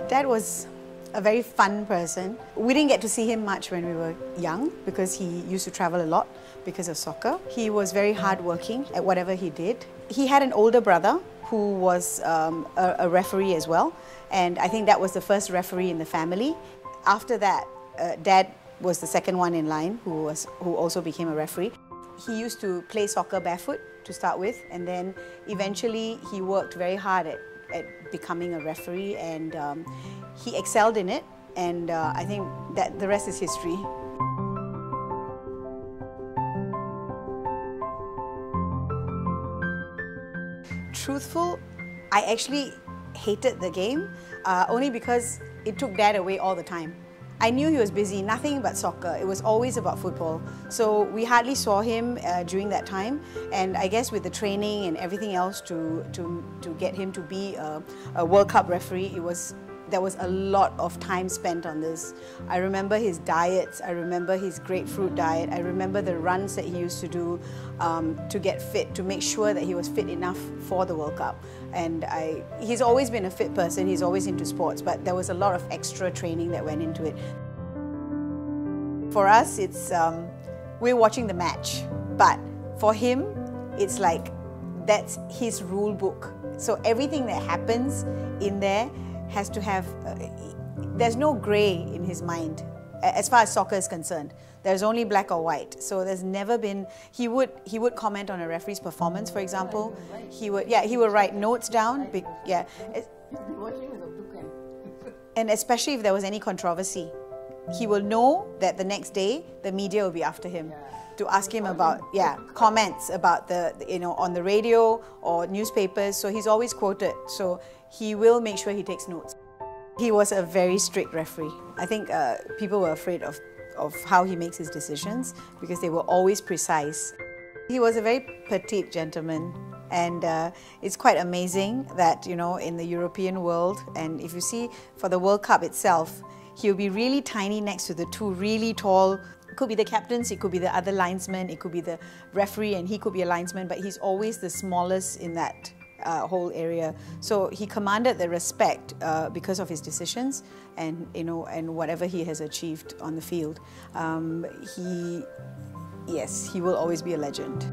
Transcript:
Dad was a very fun person. We didn't get to see him much when we were young because he used to travel a lot because of soccer. He was very hardworking at whatever he did. He had an older brother who was a referee as well, and I think that was the first referee in the family. After that, Dad was the second one in line who also became a referee. He used to play soccer barefoot to start with, and then eventually he worked very hard at becoming a referee, and he excelled in it, and I think that the rest is history. Truthful, I actually hated the game only because it took Dad away all the time. I knew he was busy, nothing but soccer. It was always about football. So we hardly saw him during that time. And I guess with the training and everything else to get him to be a World Cup referee, there was a lot of time spent on this. I remember his diets, I remember his grapefruit diet, I remember the runs that he used to do to get fit, to make sure that he was fit enough for the World Cup. And he's always been a fit person, he's always into sports, but there was a lot of extra training that went into it. For us, we're watching the match, but for him, it's like that's his rule book. So everything that happens in there has to have, there's no grey in his mind as far as soccer is concerned. There's only black or white. So there's never been, he would comment on a referee's performance, for example. He would write notes down. Yeah. And especially if there was any controversy, he will know that the next day the media will be after him to ask him about comments about on the radio or newspapers. So he's always quoted. So he will make sure he takes notes. He was a very strict referee. I think people were afraid of how he makes his decisions because they were always precise. He was a very petite gentleman, and it's quite amazing that in the European world, and if you see for the World Cup itself, he'll be really tiny next to the two really tall. It could be the captains, it could be the other linesmen, it could be the referee, and he could be a linesman, but he's always the smallest in that whole area. So he commanded the respect because of his decisions and and whatever he has achieved on the field. He will always be a legend.